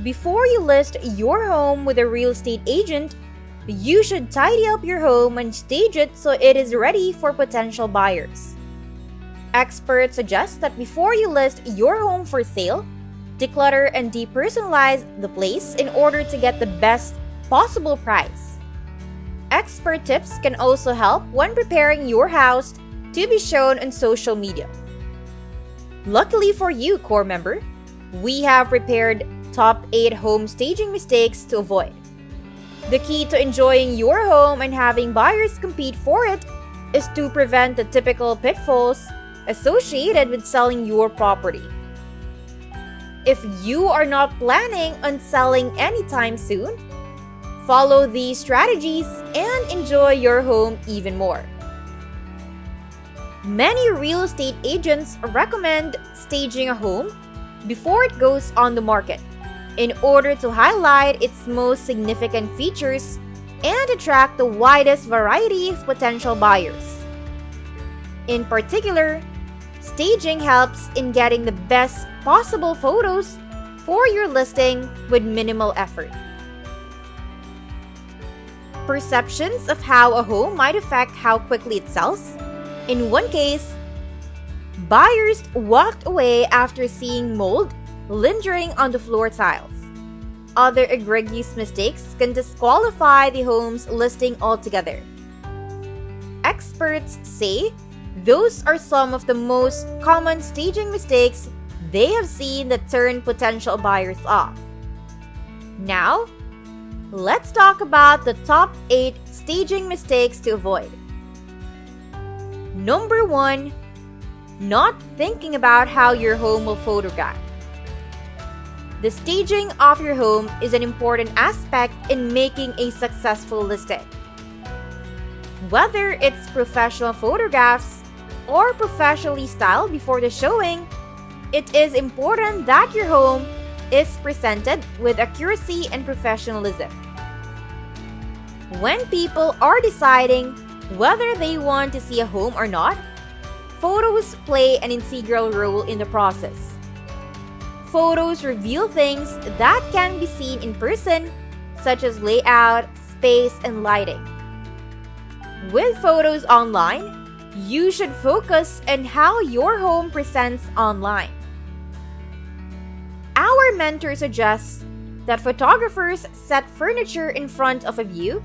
Before you list your home with a real estate agent, you should tidy up your home and stage it so it is ready for potential buyers. Experts suggest that before you list your home for sale, declutter and depersonalize the place in order to get the best possible price. Expert tips can also help when preparing your house to be shown on social media. Luckily for you, core member, we have prepared top 8 home staging mistakes to avoid. The key to enjoying your home and having buyers compete for it is to prevent the typical pitfalls associated with selling your property. If you are not planning on selling anytime soon, follow these strategies and enjoy your home even more. Many real estate agents recommend staging a home before it goes on the market in order to highlight its most significant features and attract the widest variety of potential buyers. In particular, staging helps in getting the best possible photos for your listing with minimal effort. Perceptions of how a home might affect how quickly it sells. In one case, buyers walked away after seeing mold lingering on the floor tiles. Other egregious mistakes can disqualify the home's listing altogether. Experts say those are some of the most common staging mistakes they have seen that turn potential buyers off. Now, let's talk about the top 8 staging mistakes to avoid. Number 1, not thinking about how your home will photograph. The staging of your home is an important aspect in making a successful listing. Whether it's professional photographs or professionally styled before the showing, it is important that your home is presented with accuracy and professionalism. When people are deciding whether they want to see a home or not, photos play an integral role in the process. Photos reveal things that can be seen in person, such as layout, space, and lighting. With photos online, you should focus on how your home presents online. Our mentor suggests that photographers set furniture in front of a view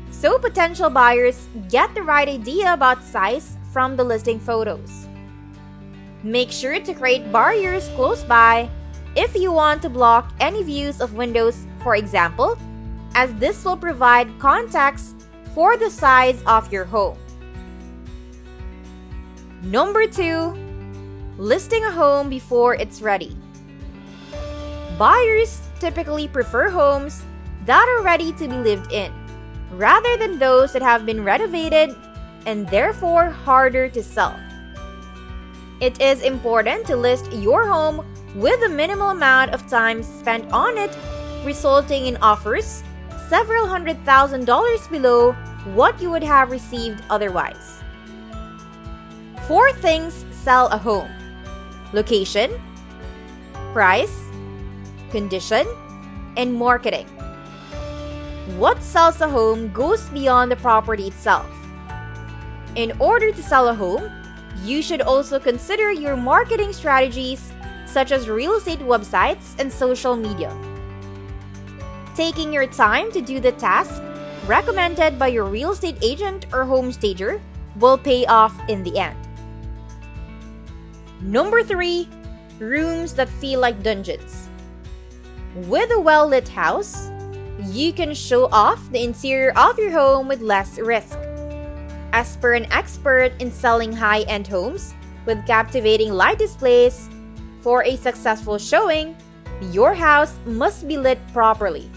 so potential buyers get the right idea about size from the listing photos. Make sure to create barriers close by if you want to block any views of windows, for example, as this will provide context for the size of your home. Number 2, listing a home before it's ready. Buyers typically prefer homes that are ready to be lived in, rather than those that have been renovated and therefore harder to sell. It is important to list your home with a minimal amount of time spent on it, resulting in offers several $100,000 below what you would have received otherwise. 4 things sell a home: location, price, condition, and marketing. What sells a home goes beyond the property itself. In order to sell a home, you should also consider your marketing strategies such as real estate websites and social media. Taking your time to do the task recommended by your real estate agent or home stager will pay off in the end. Number 3, rooms that feel like dungeons. With a well-lit house, you can show off the interior of your home with less risk. As per an expert in selling high-end homes with captivating light displays, for a successful showing, your house must be lit properly.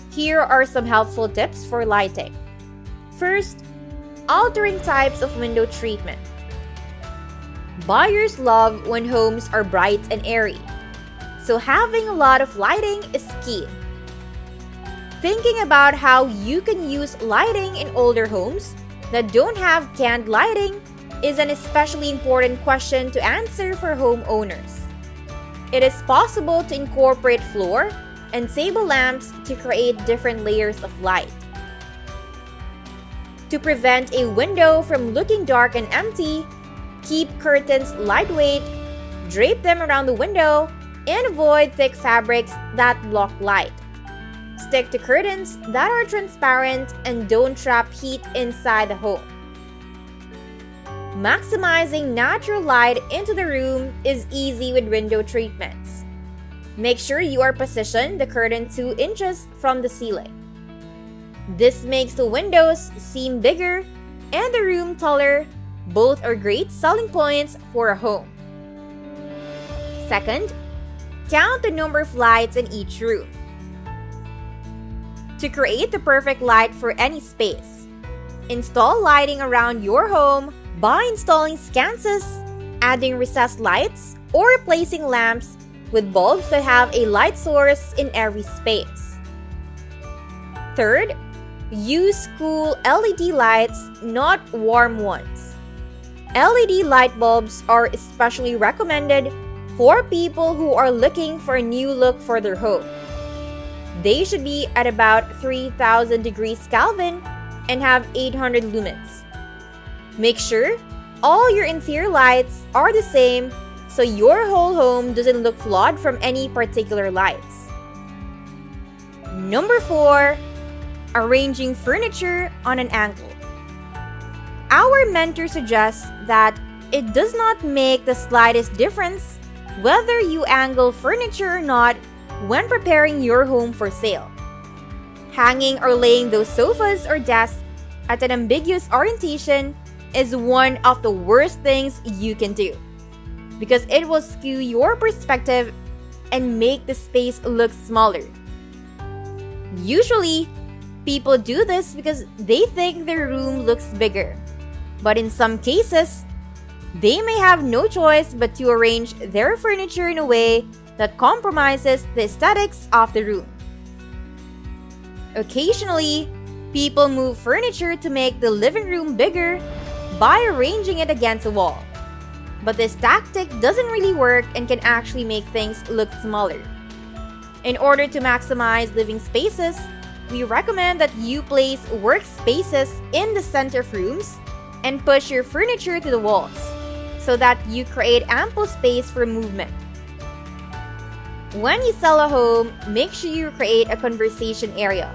Here are some helpful tips for lighting. First, altering types of window treatment. Buyers love when homes are bright and airy, so having a lot of lighting is key. Thinking about how you can use lighting in older homes that don't have canned lighting is an especially important question to answer for homeowners. It is possible to incorporate floor, and table lamps to create different layers of light. To prevent a window from looking dark and empty, keep curtains lightweight, drape them around the window, and avoid thick fabrics that block light. Stick to curtains that are transparent and don't trap heat inside the home. Maximizing natural light into the room is easy with window treatments. Make sure you are positioned the curtain 2 inches from the ceiling. This makes the windows seem bigger and the room taller. Both are great selling points for a home. Second, count the number of lights in each room. To create the perfect light for any space, install lighting around your home by installing sconces, adding recessed lights, or replacing lamps with bulbs that have a light source in every space. Third, use cool LED lights, not warm ones. LED light bulbs are especially recommended for people who are looking for a new look for their home. They should be at about 3000 degrees Kelvin and have 800 lumens. Make sure all your interior lights are the same so your whole home doesn't look flawed from any particular lights. Number 4, arranging furniture on an angle. Our mentor suggests that it does not make the slightest difference whether you angle furniture or not when preparing your home for sale. Hanging or laying those sofas or desks at an ambiguous orientation is one of the worst things you can do because it will skew your perspective and make the space look smaller. Usually, people do this because they think their room looks bigger, but in some cases, they may have no choice but to arrange their furniture in a way that compromises the aesthetics of the room. Occasionally, people move furniture to make the living room bigger by arranging it against a wall. But this tactic doesn't really work and can actually make things look smaller. In order to maximize living spaces, we recommend that you place workspaces in the center of rooms and push your furniture to the walls so that you create ample space for movement. When you sell a home, make sure you create a conversation area.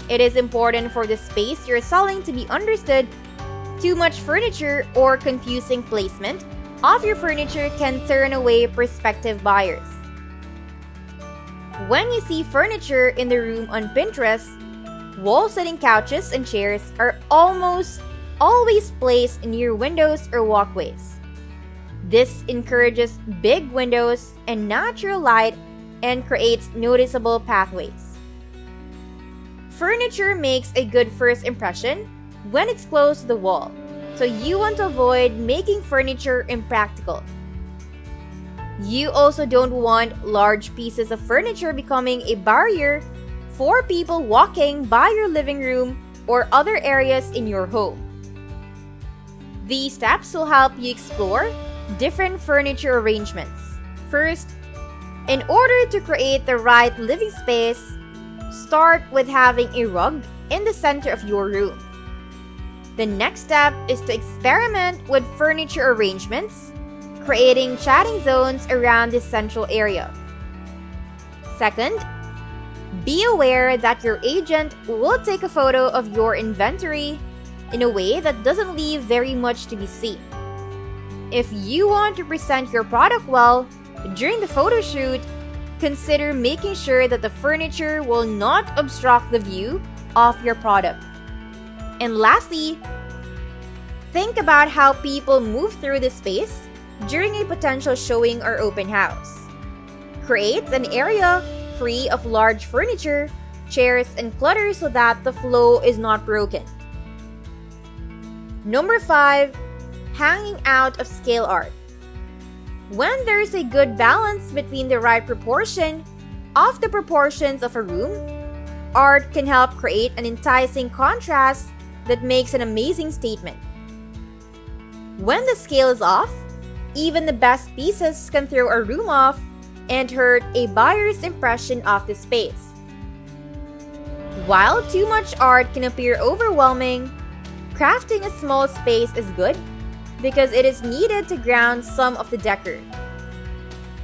It is important for the space you're selling to be understood. Too much furniture or confusing placement of your furniture can turn away prospective buyers. When you see furniture in the room on Pinterest, wall-sitting couches and chairs are almost always placed near windows or walkways. This encourages big windows and natural light and creates noticeable pathways. Furniture makes a good first impression when it's close to the wall, so you want to avoid making furniture impractical. You also don't want large pieces of furniture becoming a barrier for people walking by your living room or other areas in your home. These steps will help you explore different furniture arrangements. First, in order to create the right living space, start with having a rug in the center of your room. The next step is to experiment with furniture arrangements, creating chatting zones around this central area. Second, be aware that your agent will take a photo of your inventory in a way that doesn't leave very much to be seen. If you want to present your product well during the photo shoot, consider making sure that the furniture will not obstruct the view of your product. And lastly, think about how people move through the space during a potential showing or open house. Create an area free of large furniture, chairs, and clutter so that the flow is not broken. Number 5, hanging out of scale art. When there's a good balance between the right proportion of the proportions of a room, art can help create an enticing contrast that makes an amazing statement. When the scale is off, even the best pieces can throw a room off and hurt a buyer's impression of the space. While too much art can appear overwhelming, crafting a small space is good because it is needed to ground some of the decor.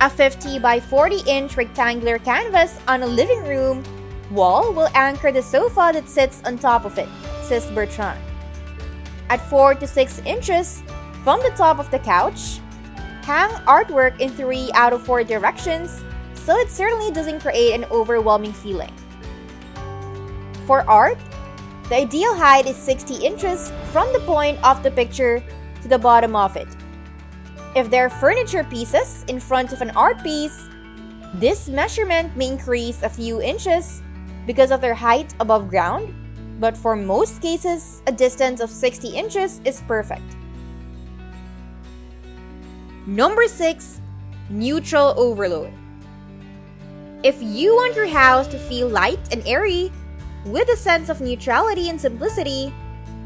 A 50 by 40 inch rectangular canvas on a living room wall will anchor the sofa that sits on top of it, says Bertrand. At 4 to 6 inches from the top of the couch, hang artwork in 3 out of 4 directions so it certainly doesn't create an overwhelming feeling. For art, the ideal height is 60 inches from the point of the picture to the bottom of it. If there are furniture pieces in front of an art piece, this measurement may increase a few inches because of their height above ground, but for most cases, a distance of 60 inches is perfect. Number 6. Neutral overload. If you want your house to feel light and airy, with a sense of neutrality and simplicity,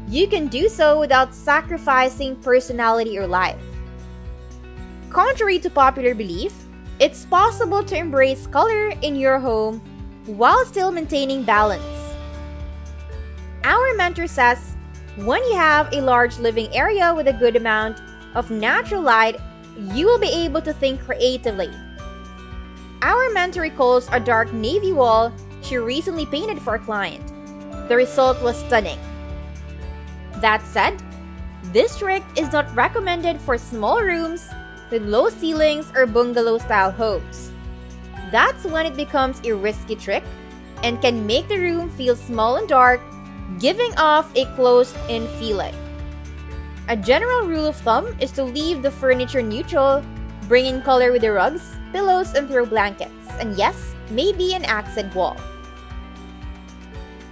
you can do so without sacrificing personality or life. Contrary to popular belief, it's possible to embrace color in your home while still maintaining balance. Our mentor says, when you have a large living area with a good amount of natural light, you will be able to think creatively. Our mentor recalls a dark navy wall she recently painted for a client. The result was stunning. That said, this trick is not recommended for small rooms with low ceilings or bungalow-style homes. That's when it becomes a risky trick and can make the room feel small and dark, giving off a closed-in feeling. A general rule of thumb is to leave the furniture neutral, bring in color with the rugs, pillows, and throw blankets, and yes, maybe an accent wall.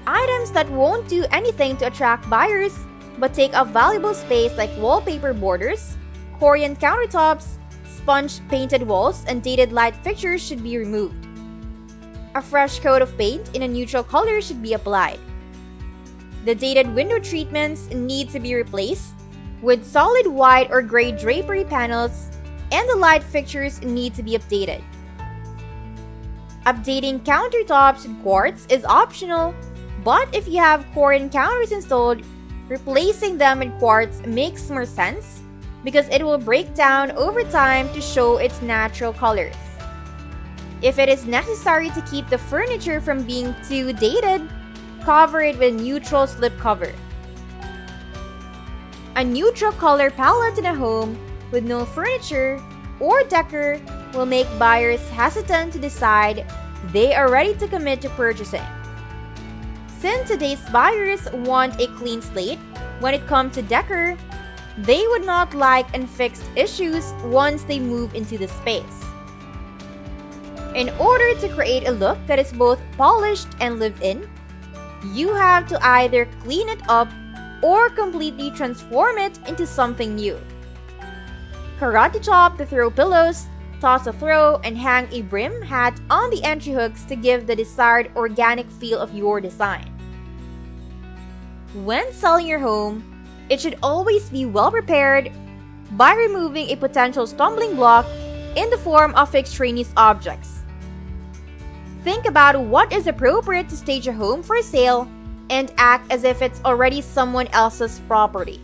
Items that won't do anything to attract buyers but take up valuable space like wallpaper borders, Korean countertops, sponge-painted walls, and dated light fixtures should be removed. A fresh coat of paint in a neutral color should be applied. The dated window treatments need to be replaced with solid white or gray drapery panels, and the light fixtures need to be updated. Updating countertops with quartz is optional, but if you have Korean counters installed, replacing them with quartz makes more sense because it will break down over time to show its natural colors. If it is necessary to keep the furniture from being too dated, cover it with a neutral slipcover. A neutral color palette in a home with no furniture or decor will make buyers hesitant to decide they are ready to commit to purchasing. Since today's buyers want a clean slate when it comes to decor, they would not like unfixed issues once they move into the space. In order to create a look that is both polished and lived in, you have to either clean it up or completely transform it into something new. Karate chop the throw pillows, toss a throw, and hang a brim hat on the entry hooks to give the desired organic feel of your design. When selling your home, it should always be well prepared by removing a potential stumbling block in the form of extraneous objects. Think about what is appropriate to stage a home for sale and act as if it's already someone else's property.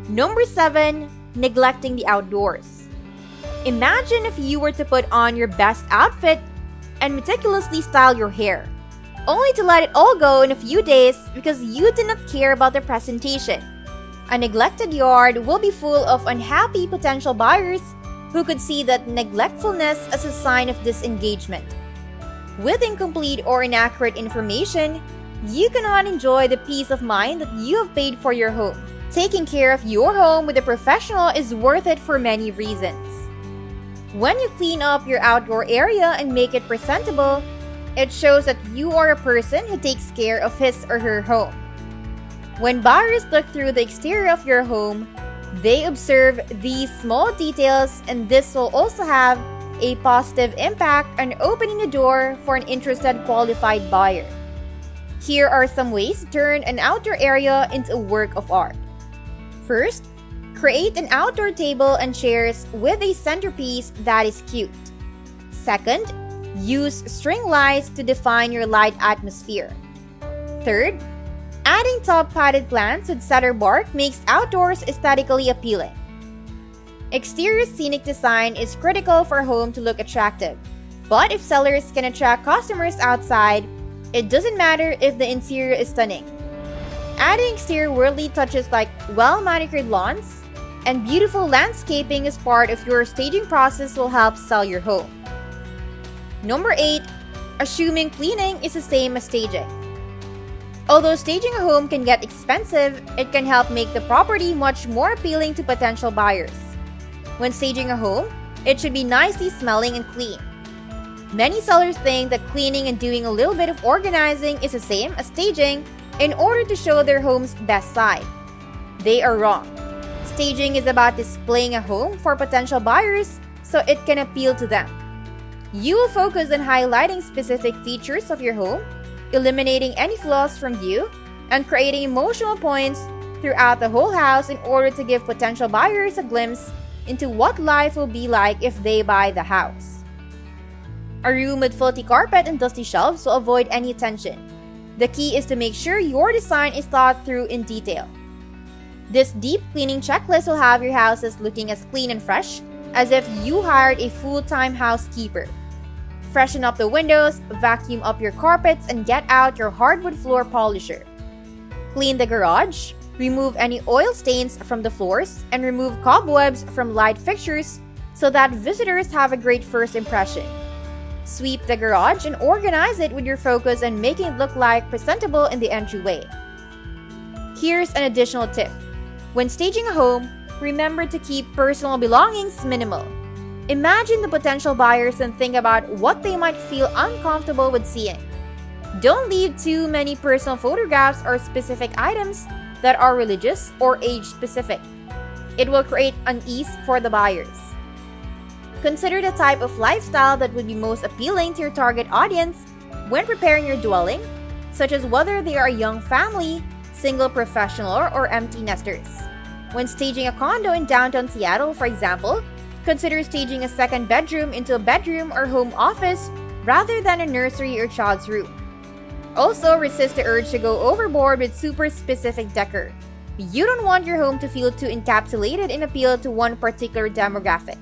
Number 7. Neglecting the outdoors. Imagine if you were to put on your best outfit and meticulously style your hair, only to let it all go in a few days because you did not care about the presentation. A neglected yard will be full of unhappy potential buyers who could see that neglectfulness as a sign of disengagement. With incomplete or inaccurate information, you cannot enjoy the peace of mind that you have paid for your home. Taking care of your home with a professional is worth it for many reasons. When you clean up your outdoor area and make it presentable, it shows that you are a person who takes care of his or her home. When buyers look through the exterior of your home, they observe these small details, and this will also have a positive impact on opening the door for an interested qualified buyer. Here are some ways to turn an outdoor area into a work of art. First, Create an outdoor table and chairs with a centerpiece that is cute. Second, use string lights to define your light atmosphere. Third, adding top potted plants with cedar bark makes outdoors aesthetically appealing. Exterior scenic design is critical for a home to look attractive, but if sellers can attract customers outside, it doesn't matter if the interior is stunning. Adding exterior worldly touches like well-manicured lawns and beautiful landscaping as part of your staging process will help sell your home. Number 8. Assuming cleaning is the same as staging. Although staging a home can get expensive, it can help make the property much more appealing to potential buyers. When staging a home, it should be nicely smelling and clean. Many sellers think that cleaning and doing a little bit of organizing is the same as staging in order to show their home's best side. They are wrong. Staging is about displaying a home for potential buyers so it can appeal to them. You will focus on highlighting specific features of your home, eliminating any flaws from view, and creating emotional points throughout the whole house in order to give potential buyers a glimpse into what life will be like if they buy the house. A room with filthy carpet and dusty shelves will avoid any attention. The key is to make sure your design is thought through in detail. This deep cleaning checklist will have your houses looking as clean and fresh as if you hired a full-time housekeeper. Freshen up the windows, vacuum up your carpets, and get out your hardwood floor polisher. Clean the garage, remove any oil stains from the floors, and remove cobwebs from light fixtures so that visitors have a great first impression. Sweep the garage and organize it with your focus on making it look like presentable in the entryway. Here's an additional tip. When staging a home, remember to keep personal belongings minimal. Imagine the potential buyers and think about what they might feel uncomfortable with seeing. Don't leave too many personal photographs or specific items that are religious or age-specific. It will create unease for the buyers. Consider the type of lifestyle that would be most appealing to your target audience when preparing your dwelling, such as whether they are a young family, single professional, or empty nesters. When staging a condo in downtown Seattle, for example, consider staging a second bedroom into a bedroom or home office rather than a nursery or child's room. Also, resist the urge to go overboard with super specific decor. You don't want your home to feel too encapsulated and appeal to one particular demographic.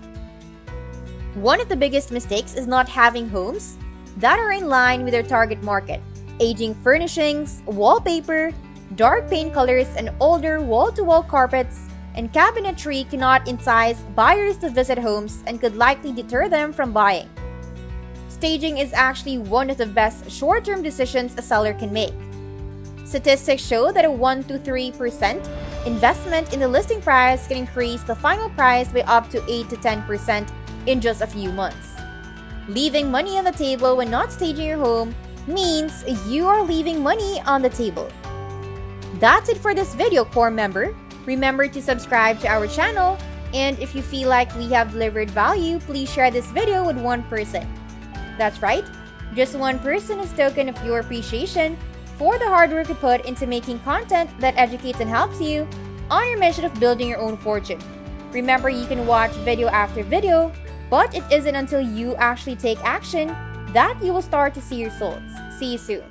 One of the biggest mistakes is not having homes that are in line with their target market. Aging furnishings, wallpaper, dark paint colors, and older wall-to-wall carpets and cabinetry cannot entice buyers to visit homes and could likely deter them from buying. Staging is actually one of the best short-term decisions a seller can make. Statistics show that a 1 to 3% investment in the listing price can increase the final price by up to 8 to 10% in just a few months. Leaving money on the table when not staging your home means you are leaving money on the table. That's it for this video, core member. Remember to subscribe to our channel, and if you feel like we have delivered value, please share this video with one person. That's right, just one person as token of your appreciation for the hard work you put into making content that educates and helps you on your mission of building your own fortune. Remember, you can watch video after video, but it isn't until you actually take action that you will start to see results. See you soon.